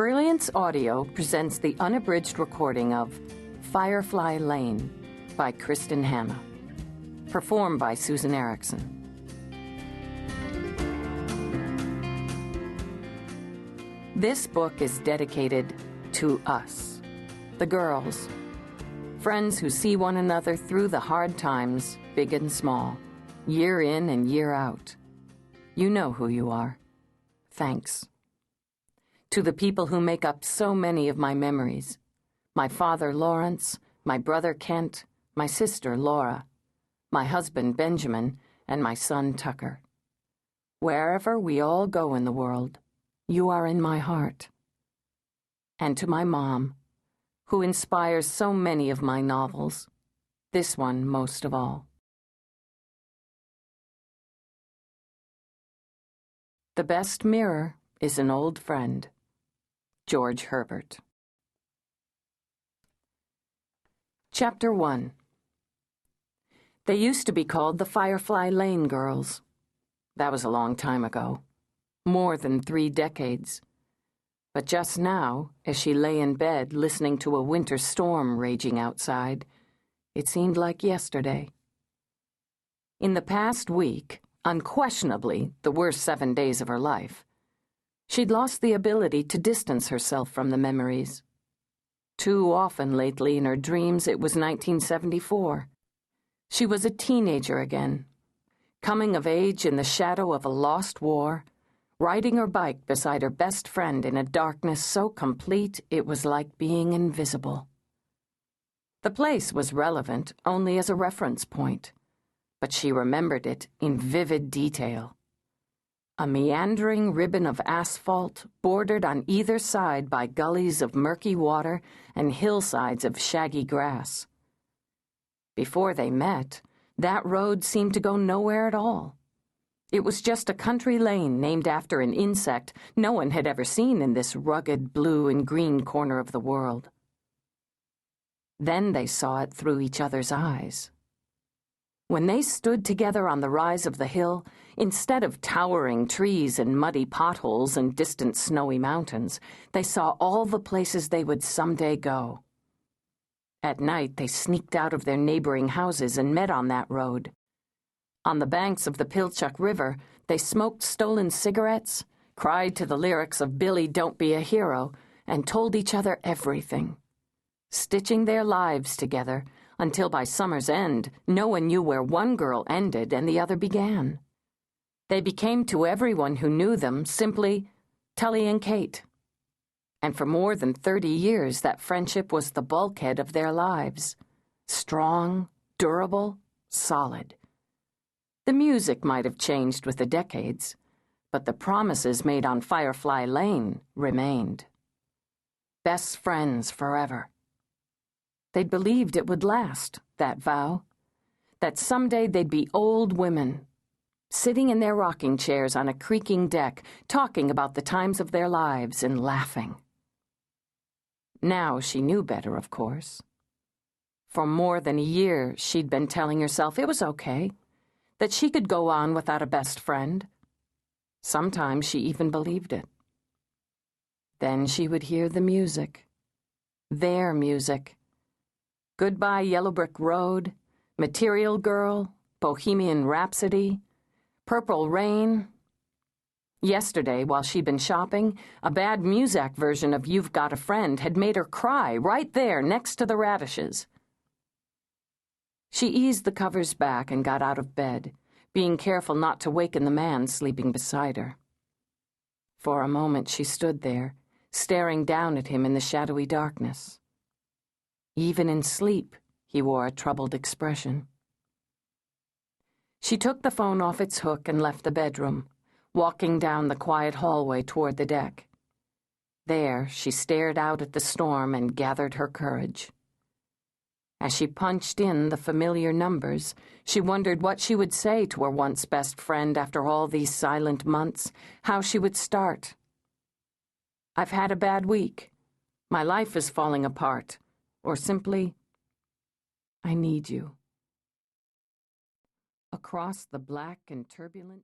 Brilliance Audio presents the unabridged recording of Firefly Lane by Kristin Hanna, performed by Susan Erickson. This book is dedicated to us, the girls, friends who see one another through the hard times, big and small, year in and year out. You know who you are. Thanks. To the people who make up so many of my memories, my father Lawrence, my brother Kent, my sister Laura, my husband Benjamin, and my son Tucker. Wherever we all go in the world, you are in my heart. And to my mom, who inspires so many of my novels, this one most of all. The best mirror is an old friend. George Herbert. Chapter 1. They used to be called the Firefly Lane girls. That was a long time ago. More than 3 decades. But just now, as she lay in bed listening to a winter storm raging outside, it seemed like yesterday. In the past week, unquestionably the worst 7 days of her life, she'd lost the ability to distance herself from the memories. Too often lately in her dreams it was 1974. She was a teenager again, coming of age in the shadow of a lost war, riding her bike beside her best friend in a darkness so complete it was like being invisible. The place was relevant only as a reference point, but she remembered it in vivid detail. A meandering ribbon of asphalt bordered on either side by gullies of murky water and hillsides of shaggy grass. Before they met, that road seemed to go nowhere at all. It was just a country lane named after an insect no one had ever seen in this rugged blue and green corner of the world. Then they saw it through each other's eyes. When they stood together on the rise of the hill, instead of towering trees and muddy potholes and distant snowy mountains, they saw all the places they would someday go. At night, they sneaked out of their neighboring houses and met on that road. On the banks of the Pilchuck River, they smoked stolen cigarettes, cried to the lyrics of Billy Don't Be a Hero, and told each other everything, stitching their lives together until by summer's end, no one knew where one girl ended and the other began. They became to everyone who knew them simply TullyandKate. And for more than 30 years, that friendship was the bulkhead of their lives. Strong, durable, solid. The music might have changed with the decades, but the promises made on Firefly Lane remained. Best friends forever. They'd believed it would last, that vow. That someday they'd be old women, sitting in their rocking chairs on a creaking deck, talking about the times of their lives and laughing. Now she knew better, of course. For more than a year, she'd been telling herself it was okay, that she could go on without a best friend. Sometimes she even believed it. Then she would hear the music. Their music. Goodbye Yellow Brick Road, Material Girl, Bohemian Rhapsody, Purple Rain. Yesterday, while she'd been shopping, a bad Muzak version of You've Got a Friend had made her cry right there next to the radishes. She eased the covers back and got out of bed, being careful not to waken the man sleeping beside her. For a moment she stood there, staring down at him in the shadowy darkness. Even in sleep, he wore a troubled expression. She took the phone off its hook and left the bedroom, walking down the quiet hallway toward the deck. There, she stared out at the storm and gathered her courage. As she punched in the familiar numbers, she wondered what she would say to her once best friend after all these silent months, how she would start. I've had a bad week. My life is falling apart. Or simply, I need you. Across the black and turbulent